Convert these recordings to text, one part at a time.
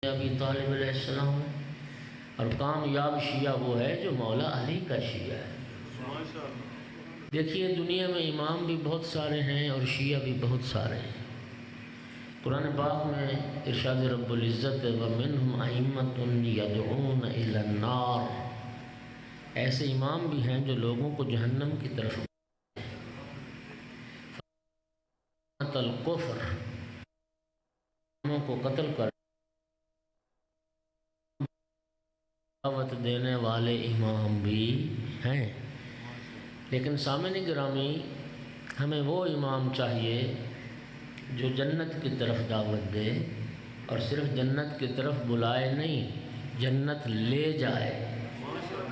ابی طالب علیہ السلام ہے، اور کامیاب شیعہ وہ ہے جو مولا علی کا شیعہ ہے۔ دیکھیے دنیا میں امام بھی بہت سارے ہیں اور شیعہ بھی بہت سارے ہیں۔ قرآن پاک میں ارشاد رب العزت وَمِنْهُمْ أَئِمَّةٌ يَدْعُونَ إِلَى النَّارِ، ایسے امام بھی ہیں جو لوگوں کو جہنم کی طرف الکفر کو قتل کر دعوت دینے والے امام بھی ہیں۔ لیکن سامعین گرامی، ہمیں وہ امام چاہیے جو جنت کی طرف دعوت دے، اور صرف جنت کی طرف بلائے نہیں، جنت لے جائے،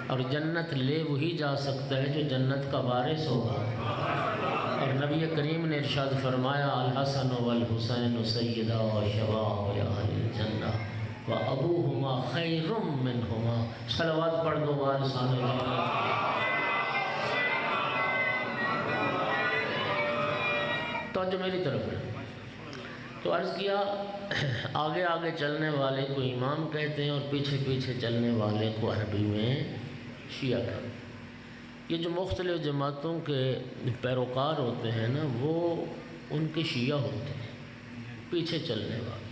اور جنت لے وہی جا سکتا ہے جو جنت کا وارث ہوگا۔ اور نبی کریم نے ارشاد فرمایا الحسن والحسین سیدا شباب اہل الجنہ وابوہما خیر منہما، صلوات پڑھ دو وارثان جنت۔ توجہ میری طرف ہے۔ تو عرض کیا آگے آگے چلنے والے کو امام کہتے ہیں اور پیچھے پیچھے چلنے والے کو عربی میں شیعہ کہتے ہیں۔ یہ جو مختلف جماعتوں کے پیروکار ہوتے ہیں نا، وہ ان کے شیعہ ہوتے ہیں، پیچھے چلنے والے۔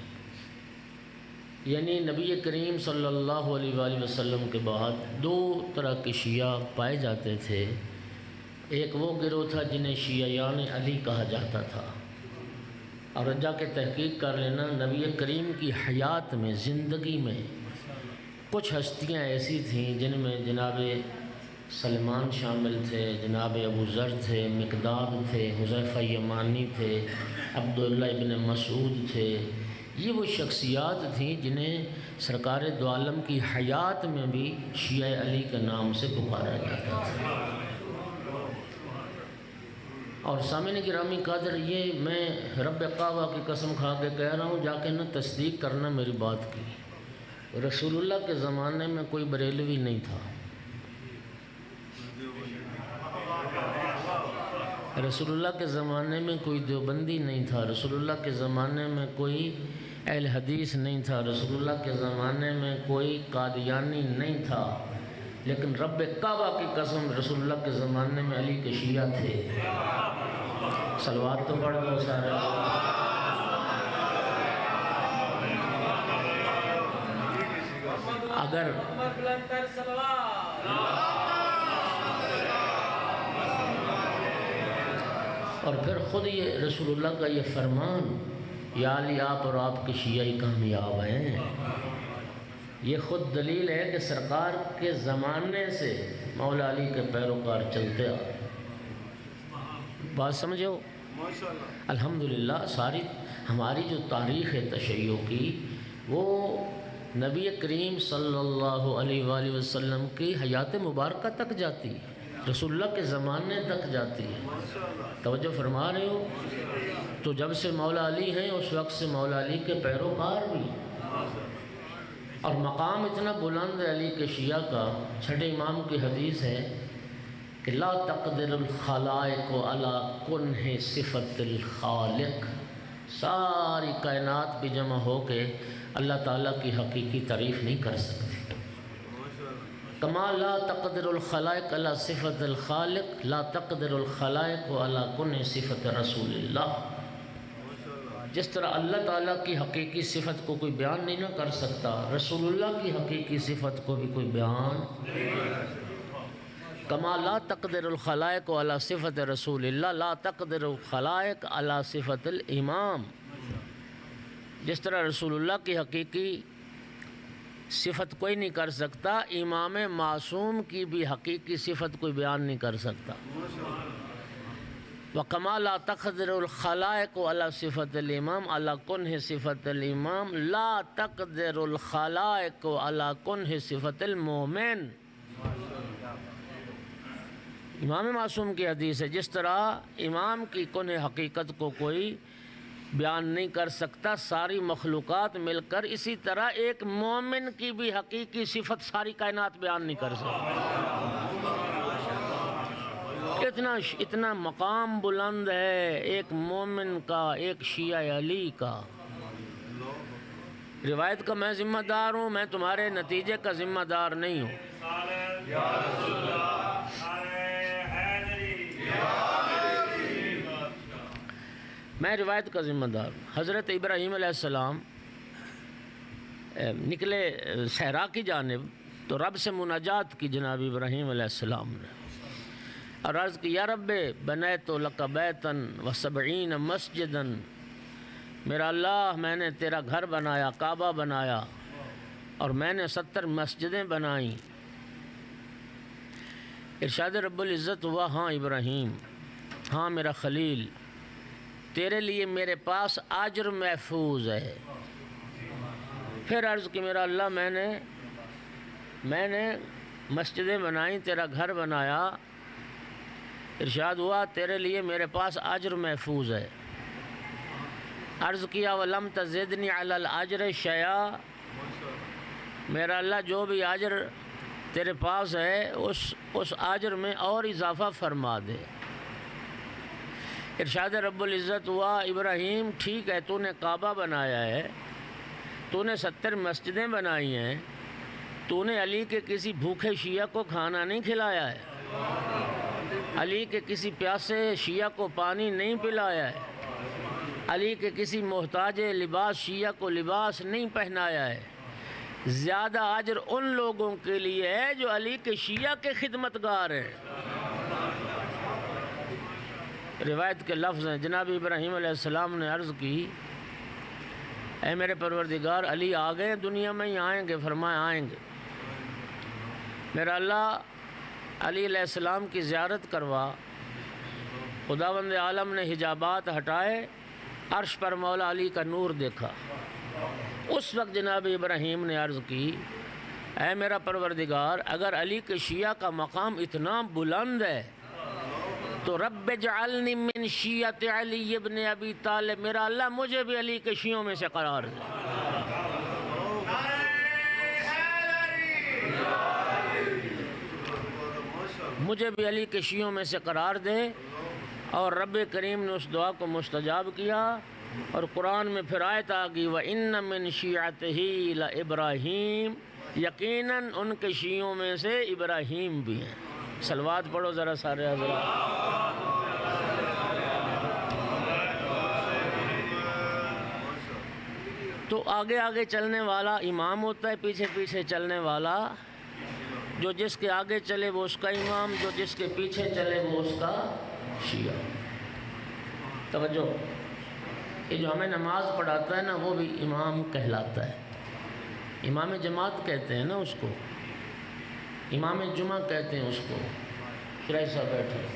یعنی نبی کریم صلی اللہ علیہ وآلہ وسلم کے بعد دو طرح کے شیعہ پائے جاتے تھے۔ ایک وہ گروہ تھا جنہیں شیعیان علی کہا جاتا تھا، اور جا کے تحقیق کر لینا، نبی کریم کی حیات میں، زندگی میں کچھ ہستیاں ایسی تھیں جن میں جناب سلمان شامل تھے، جناب ابو ذر تھے، مقداد تھے، حذیفہ یمانی تھے، عبداللہ ابن مسعود تھے۔ یہ وہ شخصیات تھیں جنہیں سرکار دو عالم کی حیات میں بھی شیعہ علی کے نام سے پکارا جاتا تھا۔ اور سامعین گرامی قادر، یہ میں رب کعبہ کی قسم کھا کے کہہ رہا ہوں، جا کے نہ تصدیق کرنا میری بات کی، رسول اللہ کے زمانے میں کوئی بریلوی نہیں تھا، رسول اللہ کے زمانے میں کوئی دیوبندی نہیں تھا، رسول اللہ کے زمانے میں کوئی اہل حدیث نہیں تھا، رسول اللہ کے زمانے میں کوئی قادیانی نہیں تھا، لیکن رب کعبہ کی قسم رسول اللہ کے زمانے میں علی کے شیعہ تھے۔ صلوات تو پڑھ دو سارے۔ اگر اور پھر خود یہ رسول اللہ کا یہ فرمان، یا علی آپ اور آپ کے شیعہ ہی کامیاب ہیں، یہ خود دلیل ہے کہ سرکار کے زمانے سے مولا علی کے پیروکار چلتے آ۔ بات سمجھو؟ الحمدللہ ساری ہماری جو تاریخ ہے تشیع کی، وہ نبی کریم صلی اللہ علیہ وآلہ وسلم کی حیات مبارکہ تک جاتی ہے، رسول اللہ کے زمانے تک جاتی ہے۔ توجہ فرما رہے ہو؟ تو جب سے مولا علی ہیں اس وقت سے مولا علی کے پیروکار بھی ہیں، اور مقام اتنا بلند ہے علی کے شیعہ کا۔ چھٹے امام کی حدیث ہے کہ لا تقدر الخلائق علی کنہ صفت الخالق، ساری کائنات بھی جمع ہو کے اللہ تعالیٰ کی حقیقی تعریف نہیں کر سکتی۔ کما لا تقدر الخلائق علی صفت الخالق لا تقدر الخلائق علی کنہ صفت رسول اللہ۔ جس طرح اللہ تعالیٰ کی حقیقی صفت کو کوئی بیان نہیں نہ کر سکتا، رسول اللہ کی حقیقی صفت کو بھی کوئی بیان کما لا تقدر الخلائق علی صفت رسول اللہ لا تقدر الخلائق علی صفت الامام۔ جس طرح رسول اللہ کی حقیقی صفت کوئی نہیں کر سکتا، امام معصوم کی بھی حقیقی صفت کوئی بیان نہیں کر سکتا۔ وَكَمَا لَا تَقْدِرُ الْخَلَائِقُ عَلَى صِفَةِ الْإِمَامِ عَلَى كُنْهِ صِفَةِ الْإِمَامِ لَا تَقْدِرُ الْخَلَائِقُ عَلَى كُنْهِ صِفَةِ الْمُؤْمِنِ۔ امام معصوم کی حدیث ہے، جس طرح امام کی کنہ حقیقت کو کوئی بیان نہیں کر سکتا ساری مخلوقات مل کر، اسی طرح ایک مومن کی بھی حقیقی صفت ساری کائنات بیان نہیں کر سکتی۔ اتنا مقام بلند ہے ایک مومن کا، ایک شیعہ علی کا۔ روایت کا میں ذمہ دار ہوں، میں تمہارے نتیجے کا ذمہ دار نہیں ہوں۔ یا رسول اللہ، میں روایت کا ذمہ دار ہوں۔ حضرت ابراہیم علیہ السلام نکلے صحرا کی جانب تو رب سے مناجات کی جناب ابراہیم علیہ السلام نے، اور عرض کی یا رب بنیت لک بیتا و70 مسجدا، میرا اللہ میں نے تیرا گھر بنایا، کعبہ بنایا، اور میں نے 70 مسجدیں بنائیں۔ ارشاد رب العزت ہوا ہاں ابراہیم، ہاں میرا خلیل، تیرے لیے میرے پاس اجر محفوظ ہے۔ پھر عرض کی میرا اللہ میں نے مسجدیں بنائیں، تیرا گھر بنایا، ارشاد ہوا تیرے لیے میرے پاس اجر محفوظ ہے۔ عرض کیا وَلَمْ تَزِدْنِي عَلَى الْأَجْرِ شَيْئًا، میرا اللہ جو بھی اجر تیرے پاس ہے اس اجر میں اور اضافہ فرما دے۔ ارشاد رب العزت ہوا ابراہیم ٹھیک ہے، تو نے کعبہ بنایا ہے، تو نے 70 مسجدیں بنائی ہیں، تو نے علی کے کسی بھوکے شیعہ کو کھانا نہیں کھلایا ہے، علی کے کسی پیاسے شیعہ کو پانی نہیں پلایا ہے، علی کے کسی محتاج لباس شیعہ کو لباس نہیں پہنایا ہے۔ زیادہ اجر ان لوگوں کے لیے ہے جو علی کے شیعہ کے خدمتگار ہیں۔ روایت کے لفظ ہیں، جناب ابراہیم علیہ السلام نے عرض کی اے میرے پروردگار، علی آ گئے دنیا میں ہی آئیں گے؟ فرمایا آئیں گے۔ میرا اللہ علی علیہ السلام کی زیارت کروا، خداوند عالم نے حجابات ہٹائے، عرش پر مولا علی کا نور دیکھا۔ اس وقت جناب ابراہیم نے عرض کی اے میرا پروردگار، اگر علی کے شیعہ کا مقام اتنا بلند ہے تو رب اجعلنی من شیعۃ علی ابن ابی طالب، میرا اللہ مجھے بھی علی کے شیعوں میں سے قرار دے۔ مجھے بھی علی کے شیعوں میں سے قرار دے، اور رب کریم نے اس دعا کو مستجاب کیا، اور قرآن میں پھر آیت آ گئی وَإِنَّ مِن شِيعَتِهِ لَإِبْرَاهِيمَ، یقیناً ان کے شیعوں میں سے ابراہیم بھی ہیں۔ صلوات پڑھو ذرا سارے حضرات۔ تو آگے آگے چلنے والا امام ہوتا ہے، پیچھے پیچھے چلنے والا، جو جس کے آگے چلے وہ اس کا امام، جو جس کے پیچھے چلے وہ اس کا شیعہ۔ توجہ، یہ جو ہمیں نماز پڑھاتا ہے نا وہ بھی امام کہلاتا ہے۔ امام جماعت کہتے ہیں نا اس کو، امام جمعہ کہتے ہیں اس کو۔ شرائع صاحب بیٹھے،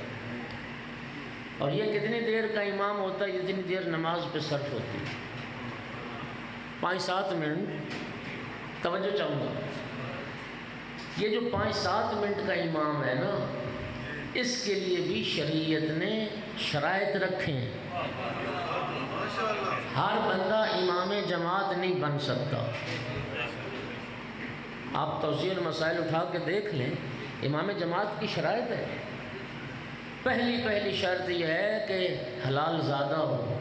اور یہ کتنی دیر کا امام ہوتا ہے؟ جتنی دیر نماز پہ صرف ہوتی ہے، 5-7 منٹ۔ توجہ چاہوں گا، یہ جو 5-7 منٹ کا امام ہے نا، اس کے لیے بھی شریعت نے شرائط رکھے ہیں۔ ہر بندہ امام جماعت نہیں بن سکتا۔ آپ توضیح المسائل اٹھا کے دیکھ لیں، امام جماعت کی شرائط ہے۔ پہلی شرط یہ ہے کہ حلال زادہ ہو۔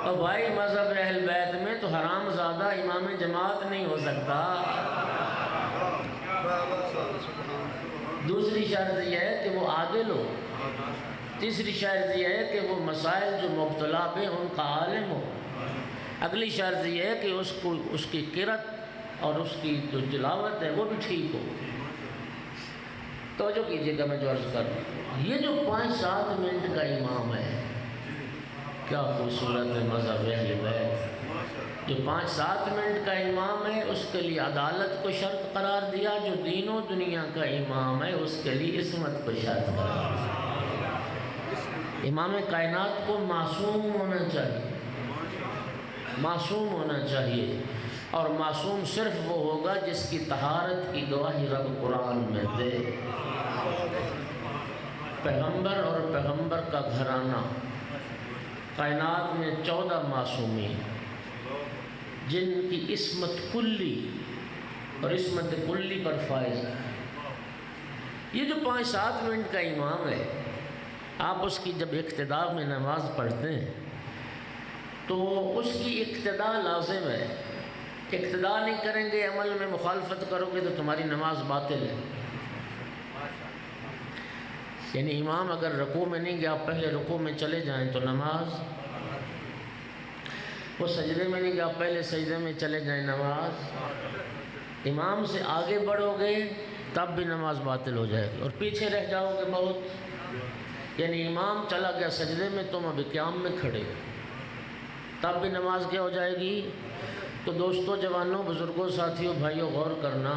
اور بھائی مذہب اہل بیت میں تو حرام زادہ امام جماعت نہیں ہو سکتا۔ دوسری شرط یہ ہے کہ وہ عادل ہو۔ تیسری شرط یہ ہے کہ وہ مسائل جو مبتلا پہ ان کا عالم ہو۔ اگلی شرط یہ ہے کہ اس کی قرأت اور اس کی جو تلاوت ہے وہ بھی ٹھیک ہو۔ توجہ کیجیے گا میں جو عرض کر رہا ہوں، یہ جو 5-7 منٹ کا امام ہے، کیا خوبصورت ہے مذہب اہل بیت۔ جو 5-7 منٹ کا امام ہے اس کے لیے عدالت کو شرط قرار دیا، جو دین و دنیا کا امام ہے اس کے لیے عصمت کو شرط قرار دیا۔ امام کائنات کو معصوم ہونا چاہیے، معصوم ہونا چاہیے، اور معصوم صرف وہ ہوگا جس کی طہارت کی گواہی رب قرآن میں دے۔ پیغمبر اور پیغمبر کا گھرانہ، کائنات میں 14 معصومین جن کی عصمت کلی اور عصمت کلی پر فائز ہے۔ یہ جو 5-7 منٹ کا امام ہے، آپ اس کی جب اقتداء میں نماز پڑھتے ہیں تو اس کی اقتداء لازم ہے۔ اقتداء نہیں کریں گے، عمل میں مخالفت کرو گے تو تمہاری نماز باطل ہے۔ یعنی امام اگر رکوع میں نہیں گیا، آپ پہلے رکوع میں چلے جائیں تو نماز، وہ سجدے میں نہیں گیا، پہلے سجدے میں چلے جائیں نماز، امام سے آگے بڑھو گے تب بھی نماز باطل ہو جائے گی، اور پیچھے رہ جاؤ گے بہت، یعنی امام چلا گیا سجدے میں، تم ابھی قیام میں کھڑے ہو، تب بھی نماز کیا ہو جائے گی۔ تو دوستو، جوانوں، بزرگوں، ساتھیوں، بھائیوں، غور کرنا،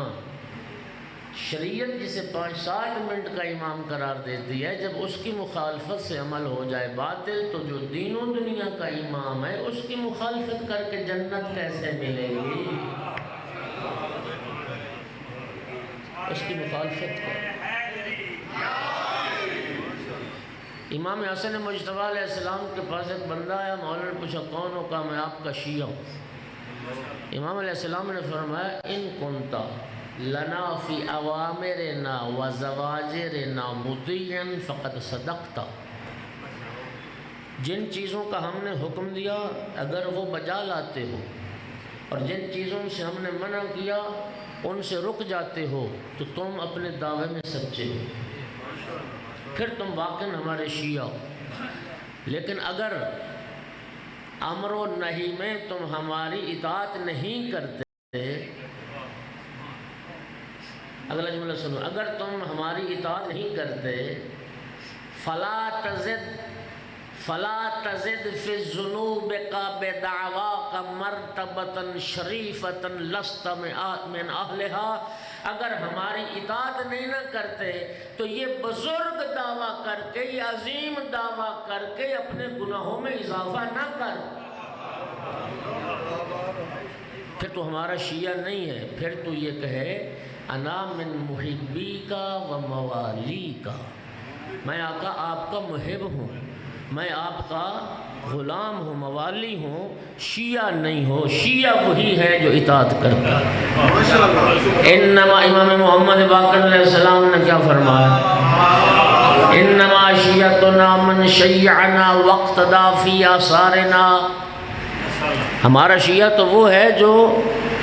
شریعت جسے 5-7 منٹ کا امام قرار دیتی ہے، جب اس کی مخالفت سے عمل ہو جائے باطل، تو جو دین و دنیا کا امام ہے اس کی مخالفت کر کے جنت کیسے ملے گی؟ اس کی مخالفت کر۔ امام حسن مجتبیٰ علیہ السلام کے پاس ایک بندہ آیا، مولا نے پوچھا کون ہو؟ کہا میں آپ کا شیعہ ہوں۔ امام علیہ السلام نے فرمایا ان کنتا لنا فی اوامرنا و زواجرنا مطیعا فقد صدقتا، جن چیزوں کا ہم نے حکم دیا اگر وہ بجا لاتے ہو، اور جن چیزوں سے ہم نے منع کیا ان سے رک جاتے ہو، تو تم اپنے دعوے میں سچے ہو، پھر تم واقعاً ہمارے شیعہ ہو۔ لیکن اگر امر و نہی میں تم ہماری اطاعت نہیں کرتے، اگلا جملہ سنو، اگر تم ہماری اطاعت نہیں کرتے، فلا تزد فی الذنوب بدعواک مرتبۃ شریفۃ لست من اہلہا، اگر ہماری اطاعت نہیں نہ کرتے تو یہ بزرگ دعویٰ کر کے، یہ عظیم دعویٰ کر کے اپنے گناہوں میں اضافہ نہ کر، پھر تو ہمارا شیعہ نہیں ہے، پھر تو یہ کہے انا من محبی کا و موالی کا، میں آقا آپ کا محب ہوں، میں آپ کا غلام ہوں، موالی ہوں، شیعہ نہیں ہو۔ شیعہ وہی ہے جو اطاعت کرتا ہے۔ انما امام محمد باقر علیہ السلام نے کیا فرمایا؟ انما شیعتنا من شیعنا واقتدى فی آثارنا، ہمارا شیعہ تو وہ ہے جو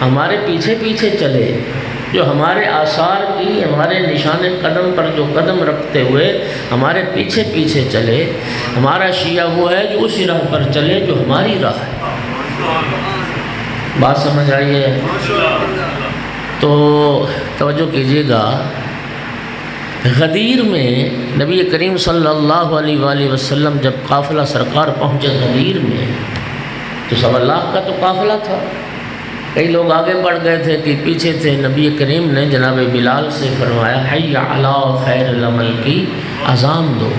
ہمارے پیچھے پیچھے چلے، جو ہمارے آثار کی، ہمارے نشان قدم پر جو قدم رکھتے ہوئے ہمارے پیچھے پیچھے چلے، ہمارا شیعہ وہ ہے جو اسی راہ پر چلے جو ہماری راہ ہے۔ بات سمجھ آئی ہے؟ تو توجہ کیجیے گا، غدیر میں نبی کریم صلی اللہ علیہ وآلہ وسلم جب قافلہ سرکار پہنچے غدیر میں، تو 1.25 لاکھ کا تو قافلہ تھا، کئی لوگ آگے بڑھ گئے تھے کہ پیچھے تھے۔ نبی کریم نے جناب بلال سے فرمایا حی علی خیر العمل کی اذان دو،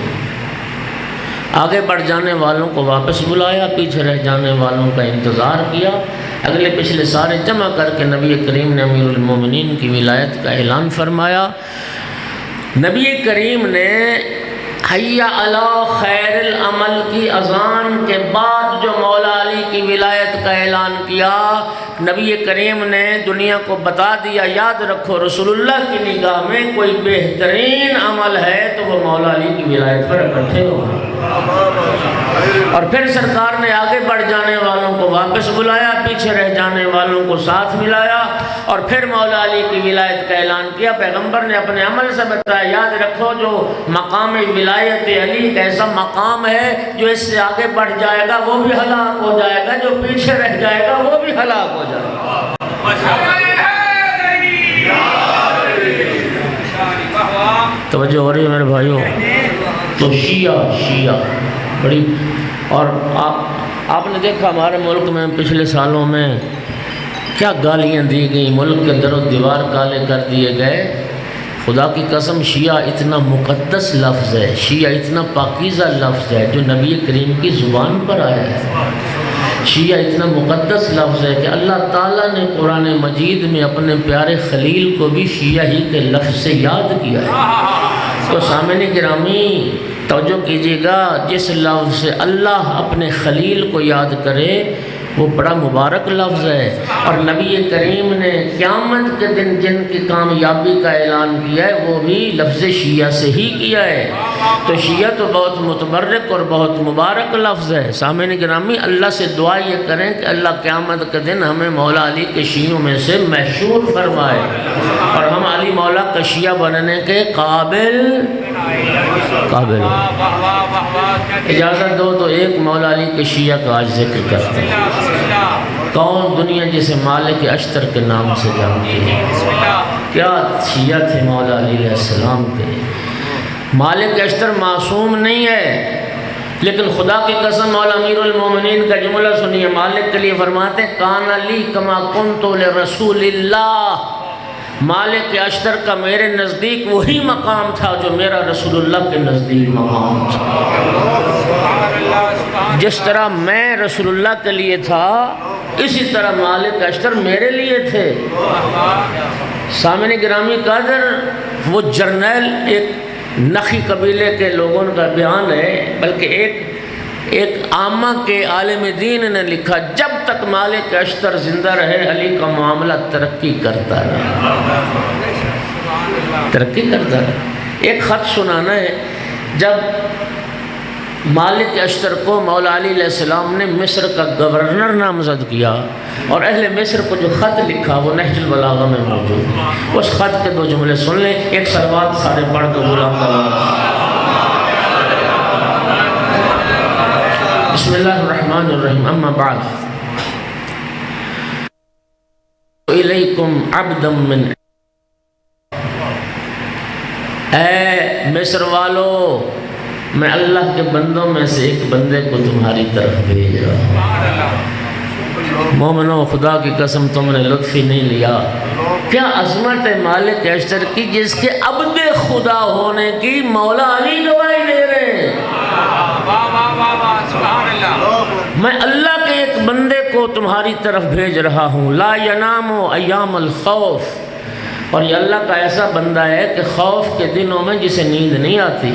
آگے بڑھ جانے والوں کو واپس بلایا، پیچھے رہ جانے والوں کا انتظار کیا، اگلے پچھلے سارے جمع کر کے نبی کریم نے امیر المومنین کی ولایت کا اعلان فرمایا۔ نبی کریم نے حی علی خیر العمل کی اذان کے بعد جو مولا علی کی ولایت کا اعلان کیا، نبی کریم نے دنیا کو بتا دیا، یاد رکھو رسول اللہ کی نگاہ میں کوئی بہترین عمل ہے تو وہ مولا علی کی ولایت پر اکٹھے ہو۔ اور پھر سرکار نے آگے بڑھ جانے والوں کو واپس بلایا، پیچھے رہ جانے والوں کو ساتھ ملایا، اور پھر مولا علی کی ولایت کا اعلان کیا۔ پیغمبر نے اپنے عمل سے بتایا، یاد رکھو جو مقام ولایت علی ایک ایسا مقام ہے جو اس سے آگے بڑھ جائے گا وہ بھی ہلاک ہو جائے گا، جو پیچھے رہ جائے گا وہ بھی ہلاک ہو جائے گا۔ توجہ ہو رہی ہے میرے بھائیوں؟ تو شیعہ بڑی، اور آپ نے دیکھا ہمارے ملک میں پچھلے سالوں میں کیا گالیاں دی گئیں، ملک کے در و دیوار کالے کر دیے گئے۔ خدا کی قسم، شیعہ اتنا مقدس لفظ ہے، شیعہ اتنا پاکیزہ لفظ ہے جو نبی کریم کی زبان پر آیا ہے۔ شیعہ اتنا مقدس لفظ ہے کہ اللہ تعالیٰ نے قرآن مجید میں اپنے پیارے خلیل کو بھی شیعہ ہی کے لفظ سے یاد کیا ہے۔ تو سامعین گرامی توجہ کیجیے گا، جس لفظ سے اللہ اپنے خلیل کو یاد کرے وہ بڑا مبارک لفظ ہے، اور نبی کریم نے قیامت کے دن جن کی کامیابی کا اعلان کیا ہے وہ بھی لفظ شیعہ سے ہی کیا ہے۔ تو شیعہ تو بہت متبرک اور بہت مبارک لفظ ہے۔ سامعین گرامی، اللہ سے دعا یہ کریں کہ اللہ قیامت کے دن ہمیں مولا علی کے شیعوں میں سے محشور فرمائے اور ہم علی مولا کا شیعہ بننے کے قابل ہو۔ اجازت دو تو ایک مولا علی کے شیعہ کا آج ذکر کرتے ہیں۔ کون دنیا جسے مالک اشتر کے نام سے جانتی ہے؟ کیا شیعہ تھے مولا علی علیہ السلام کے؟ مالک اشتر معصوم نہیں ہے، لیکن خدا کی قسم مولا امیر المومنین کا جملہ سنیے، مالک کے لیے فرماتے ہیں کان علی کما کنت لرسول اللہ۔ مالک اشتر کا میرے نزدیک وہی مقام تھا جو میرا رسول اللہ کے نزدیک مقام تھا۔ جس طرح میں رسول اللہ کے لیے تھا اسی طرح مالک اشتر میرے لیے تھے۔ سامعین گرامی قدر، وہ جرنیل ایک نخی قبیلے کے لوگوں کا بیان ہے، بلکہ ایک عامہ کے عالم دین نے لکھا جب تک مالک اشتر زندہ رہے علی کا معاملہ ترقی کرتا رہا، ترقی کرتا رہا۔ ایک خط سنانا ہے، جب مالک اشتر کو مولا علی علیہ السلام نے مصر کا گورنر نامزد کیا اور اہل مصر کو جو خط لکھا وہ نہج البلاغہ میں موجود ہے۔ اس خط کے 2 جملے سن لیں، ایک صلوات سارے پڑھ کے غلام کا بسم اللہ الرحمن الرحیم، اما بعد الیکم عبدا من، اے مصر والو، میں اللہ کے بندوں میں سے ایک بندے کو تمہاری طرف بھیج رہا ہوں۔ مومنو، خدا کی قسم تم نے لطف ہی نہیں لیا۔ کیا عظمت ہے مالک اشتر کی، جس کے عبد خدا ہونے کی مولا علی گواہی دے رہے ہیں۔ میں اللہ کے ایک بندے کو تمہاری طرف بھیج رہا ہوں، لا ینام ایام الخوف، اور یہ اللہ کا ایسا بندہ ہے کہ خوف کے دنوں میں جسے نیند نہیں آتی،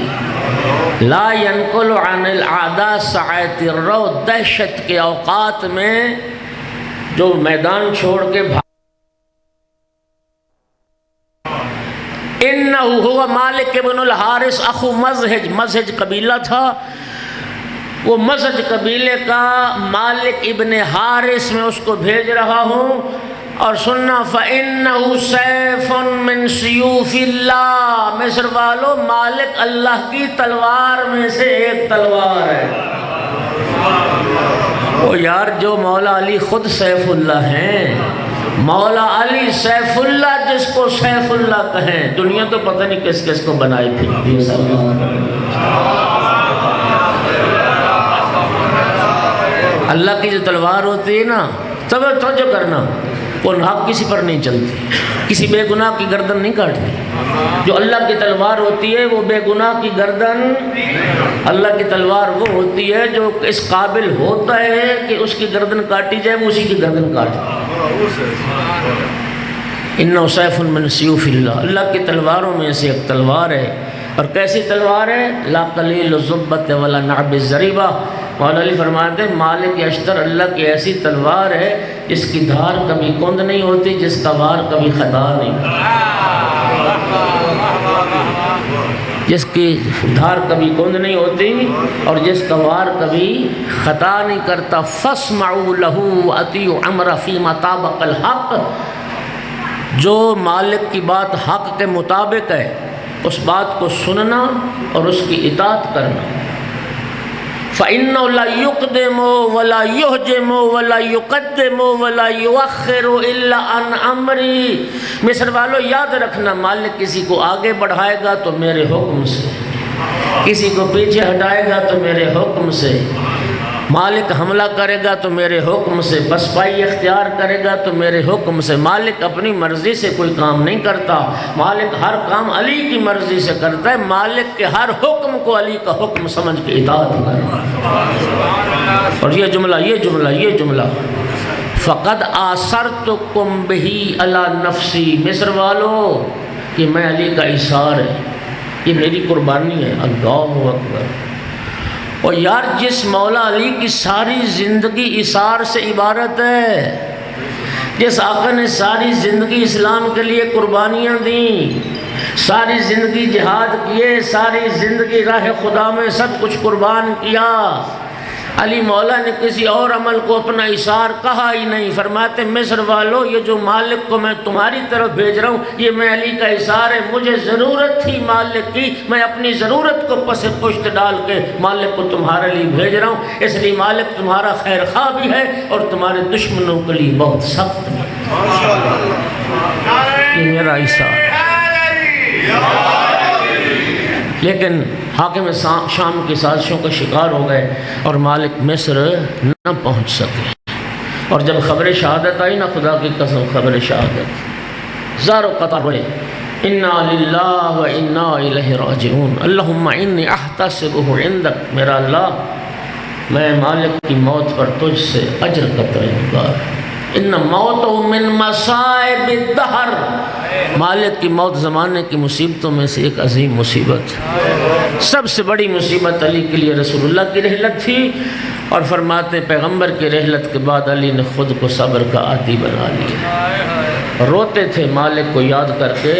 لا ینقل عن الاعداء ساعات الرو، دہشت کے اوقات میں جو میدان چھوڑ کے انہ ہوا مالک ابن الحارث اخو مزہج، مزہج قبیلہ تھا، وہ مزہج قبیلے کا مالک ابن حارث میں اس کو بھیج رہا ہوں۔ اور سننا فَإِنَّهُ سَيْفٌ مِّن سِيُوفِ اللَّهِ، مصر والو، مالک اللہ کی تلوار میں سے ایک تلوار ہے۔ وہ یار، جو مولا علی خود سیف اللہ ہیں، مولا علی سیف اللہ، جس کو سیف اللہ کہیں، دنیا تو پتہ نہیں کس کس کو بنائی پھرتی ہے۔ اللہ کی جو تلوار ہوتی ہے نا، توجہ کرنا، وہ حق کسی پر نہیں چلتی، کسی بے گناہ کی گردن نہیں کاٹتی۔ جو اللہ کی تلوار ہوتی ہے وہ بے گناہ کی گردن، اللہ کی تلوار وہ ہوتی ہے جو اس قابل ہوتا ہے کہ اس کی گردن کاٹی جائے، وہ اسی کی گردن کاٹتی۔ انہ سیف من سیوف اللہ، اللہ کی تلواروں میں سے ایک تلوار ہے، اور کیسی تلوار ہے؟ لا قلیل الزبۃ ولا نعب الزریبہ۔ مولا علی فرماتے ہیں مالک اشتر اللہ کی ایسی تلوار ہے جس کی دھار کبھی کند نہیں ہوتی، جس کا وار کبھی خطا نہیں، جس کی دھار کبھی کند نہیں ہوتی اور جس کا وار کبھی خطا نہیں کرتا۔ فاسمعوا له واطیعوا امرہ فیما طابق الحق، جو مالک کی بات حق کے مطابق ہے اس بات کو سننا اور اس کی اطاعت کرنا۔ فَإِنَّهُ لَا يُقْدِمُ وَلَا يُحْجِمُ وَلَا يُقَدِّمُ وَلَا يُؤَخِّرُ إِلَّا عَنْ أَمْرِي، مصر والو یاد رکھنا، مالک کسی کو آگے بڑھائے گا تو میرے حکم سے، کسی کو پیچھے ہٹائے گا تو میرے حکم سے، مالک حملہ کرے گا تو میرے حکم سے، پسپائی اختیار کرے گا تو میرے حکم سے۔ مالک اپنی مرضی سے کوئی کام نہیں کرتا، مالک ہر کام علی کی مرضی سے کرتا ہے، مالک کے ہر حکم کو علی کا حکم سمجھ کے اطاعت کرتا ہے۔ اور یہ جملہ فقد آثرتکم بہ علی نفسی، مصر والو، کہ میں علی کا ایثار ہے، یہ میری قربانی ہے۔ اللہ اکبر۔ اور یار جس مولا علی کی ساری زندگی اثار سے عبارت ہے، جس آقا نے ساری زندگی اسلام کے لیے قربانیاں دیں، ساری زندگی جہاد کیے، ساری زندگی راہ خدا میں سب کچھ قربان کیا، علی مولا نے کسی اور عمل کو اپنا اثار کہا ہی نہیں۔ فرماتے مصر والو، یہ جو مالک کو میں تمہاری طرف بھیج رہا ہوں یہ میں علی کا اثار ہے، مجھے ضرورت تھی مالک کی، میں اپنی ضرورت کو پس پشت ڈال کے مالک کو تمہارے لیے بھیج رہا ہوں، اس لیے مالک تمہارا خیر خواہ بھی ہے اور تمہارے دشمنوں کے لیے بہت سخت ہے۔ یہ میرا اثار ہے۔ لیکن حاکم شام کی سازشوں کا شکار ہو گئے اور مالک مصر نہ پہنچ سکے، اور جب خبر شہادت آئی نا، خدا کی قسم خبر شہادت، زار و قطع ہوئے، انا للہ و انا الیہ راجعون، اللہم انی احتسبہ عندک، میرا اللہ میں مالک کی موت پر تجھ سے اجر کا طلبگار، ان موت من مصائب الدہر، مالک کی موت زمانے کی مصیبتوں میں سے ایک عظیم مصیبت، سب سے بڑی مصیبت علی کے لیے رسول اللہ کی رحلت تھی، اور فرماتے پیغمبر کی رحلت کے بعد علی نے خود کو صبر کا عادی بنا لیا، روتے تھے مالک کو یاد کر کے۔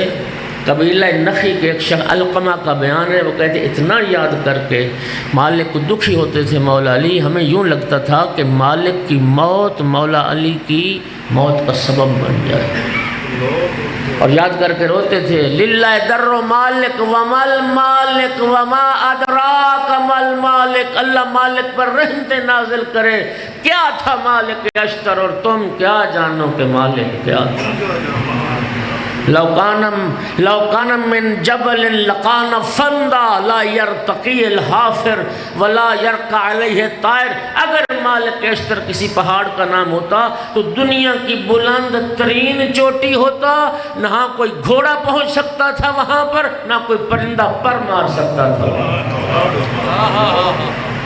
قبیلہ نخی کے ایک شخص علقمہ کا بیان ہے، وہ کہتے اتنا یاد کر کے مالک کو دکھی ہوتے تھے مولا علی، ہمیں یوں لگتا تھا کہ مالک کی موت مولا علی کی موت کا سبب بن جائے، اور یاد کر کے روتے تھے، للہ در مالک ومل مالک وما ادراک مل مالک، اللہ مالک پر رحمت نازل کرے، کیا تھا مالک اشتر اور تم کیا جانو کہ مالک کیا تھا۔ لو کان من جبل لقان فندا لا یرتقی الحافر ولا یرقع علیہ طائر، اگر مالک اشتر کسی پہاڑ کا نام ہوتا تو دنیا کی بلند ترین چوٹی ہوتا، نہ کوئی گھوڑا پہنچ سکتا تھا وہاں پر، نہ کوئی پرندہ پر مار سکتا تھا۔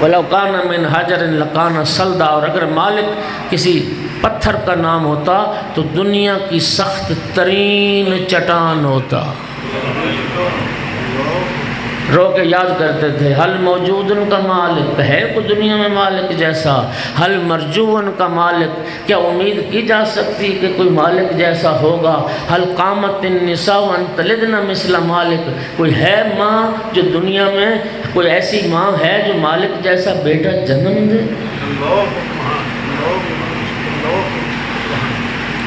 وَلَوْ كَانَ مِنْ حَجَرٍ لَكَانَ صَلْدًا، اور اگر مالک کسی پتھر کا نام ہوتا تو دنیا کی سخت ترین چٹان ہوتا۔ رو کے یاد کرتے تھے، حل موجودن کا مالک ہے کوئی دنیا میں مالک جیسا، حل مرجون کا مالک، کیا امید کی جا سکتی کہ کوئی مالک جیسا ہوگا، حل قامت النساء ان تلدن مثل مالک، کوئی ہے ماں جو دنیا میں کوئی ایسی ماں ہے جو مالک جیسا بیٹا جنم دے۔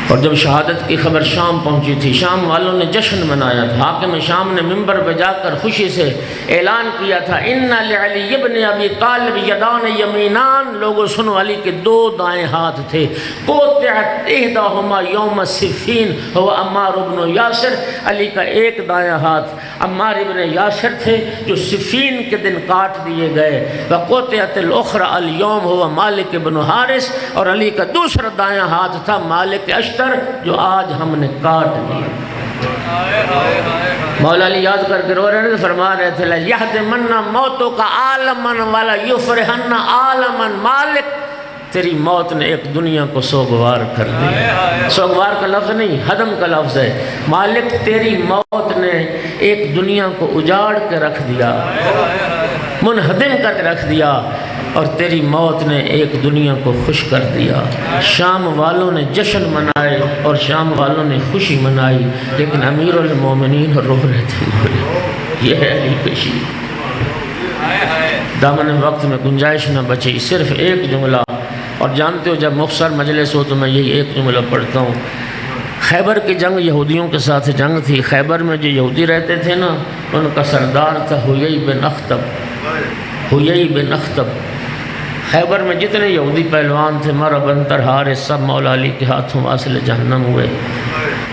اور جب شہادت کی خبر شام پہنچی تھی، شام والوں نے جشن منایا تھا، حاکم شام نے منبر پہ جا کر خوشی سے اعلان کیا تھا، ان لعلی ابن ابی طالب یدان یمینان، لوگوں سنو علی کے دو دائیں ہاتھ تھے، قطعت احداہما یوم صفین هو عمار ابن یاسر، علی کا ایک دائیں ہاتھ عمار ابن یاسر تھے جو صفین کے دن کاٹ دیے گئے، وقطعت الاخرى اليوم هو مالک ابن حارث، اور علی کا دوسرا دائیں ہاتھ تھا مالک اشتر جو آج ہم نے کاٹ دیا۔ مولا علی یاد کر کے رو رہے تھے، فرما رہے تھے لَيَحْدِمَنَّ مَوْتُكَ عَالَمًا وَلَا يُفْرِحَنَّ عَالَمًا، مالک تیری موت نے ایک دنیا کو سوگوار کر دیا۔ سوگوار کا لفظ نہیں، ہدم کا لفظ ہے، مالک تیری موت نے ایک دنیا کو اجاڑ کے رکھ دیا، منہدم کر رکھ دیا، اور تیری موت نے ایک دنیا کو خوش کر دیا۔ شام والوں نے جشن منائے اور شام والوں نے خوشی منائی، لیکن امیر المومنین رو رہے تھے۔ یہ ہے علی پیشی۔ دامن وقت میں گنجائش نہ بچی، صرف ایک جملہ، اور جانتے ہو جب مختصر مجلس ہو تو میں یہی ایک جملہ پڑھتا ہوں۔ خیبر کی جنگ یہودیوں کے ساتھ جنگ تھی، خیبر میں جو یہودی رہتے تھے نا، ان کا سردار تھا حیی بن اخطب، حیی بن اخطب۔ خیبر میں جتنے یہودی پہلوان تھے مرا بنتر ہارے سب مولا علی کے ہاتھوں واصل جہنم ہوئے۔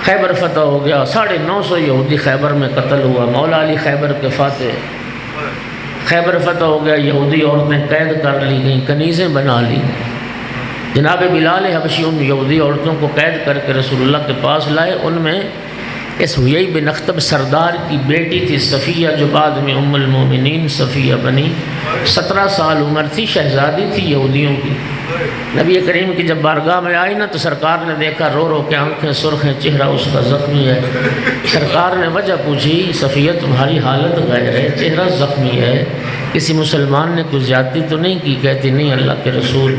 خیبر فتح ہو گیا، 950 یہودی خیبر میں قتل ہوا، مولا علی خیبر کے فاتح۔ خیبر فتح ہو گیا، یہودی عورتیں قید کر لی گئیں، کنیزیں بنا لی۔ جناب بلال حبشی ان یہودی عورتوں کو قید کر کے رسول اللہ کے پاس لائے، ان میں اس حیی بن اخطب سردار کی بیٹی تھی صفیہ، جو بعد میں ام المومنین صفیہ بنی، 17 سال عمر تھی، شہزادی تھی یہودیوں کی۔ نبی کریم کی جب بارگاہ میں آئی نا تو سرکار نے دیکھا رو رو کے آنکھیں سرخ ہیں، چہرہ اس کا زخمی ہے۔ سرکار نے وجہ پوچھی، صفیہ تمہاری حالت غیر ہے، چہرہ زخمی ہے، کسی مسلمان نے کوئی زیادتی تو نہیں کی؟ کہتی نہیں اللہ کے رسول،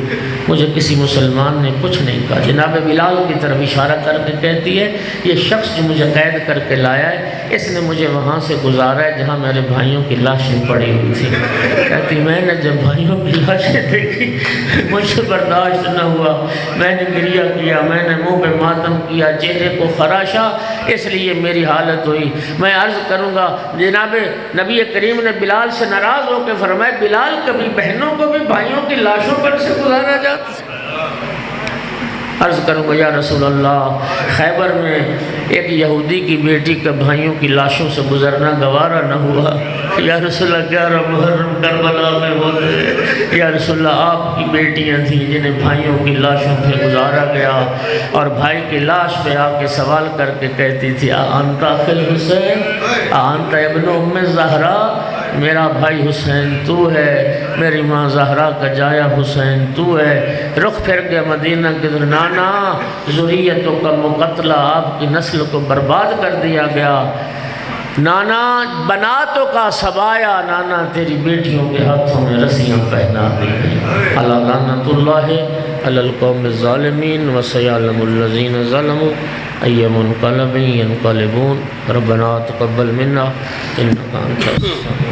مجھے کسی مسلمان نے کچھ نہیں کہا۔ جناب بلال کی طرف اشارہ کر کے کہتی ہے یہ شخص جو مجھے قید کر کے لایا ہے اس نے مجھے وہاں سے گزارا ہے جہاں میرے بھائیوں کی لاشیں پڑی ہوئی تھی۔ کہتی میں نے جب بھائیوں کی لاشیں دیکھی مجھ سے برداشت نہ ہوا، میں نے گریہ کیا، میں نے منہ پہ ماتم کیا، چہرے کو خراشا، اس لیے میری حالت ہوئی۔ میں عرض کروں گا جناب نبی کریم نے بلال سے ناراض ہو کے فرمایا بلال کبھی بہنوں کو بھی بھائیوں کی لاشوں پر سے گزارا جاتا؟ عرض کروں گا یا رسول اللہ، خیبر میں ایک یہودی کی بیٹی کا بھائیوں کی لاشوں سے گزرنا گوارا نہ ہوا۔ یا رسول اللہ 11 محرم کربلا میں ہوتے، یا رسول اللہ آپ کی بیٹیاں تھیں جنہیں بھائیوں کی لاشوں پہ گزارا گیا، اور بھائی کی لاش پہ آ کے سوال کر کے کہتی تھی انت اخی الحسین انت ابن ام زہرا، میرا بھائی حسین تو ہے، میری ماں زہرا کا جایا حسین تو ہے۔ رخ پھر گیا مدینہ کے در، نانا ذریتوں کا مقتلہ، آپ کی نسل کو برباد کر دیا گیا، نانا بناتوں کا سبایا، نانا تیری بیٹیوں کے ہاتھوں میں رسیاں پہنا دی گئی۔ اللہ لعنت اللہ علی القوم الظالمین وسیعلم الذین ظلموا ای منقلب ینقلبون۔ ربنا تقبل منا انک انت السمیع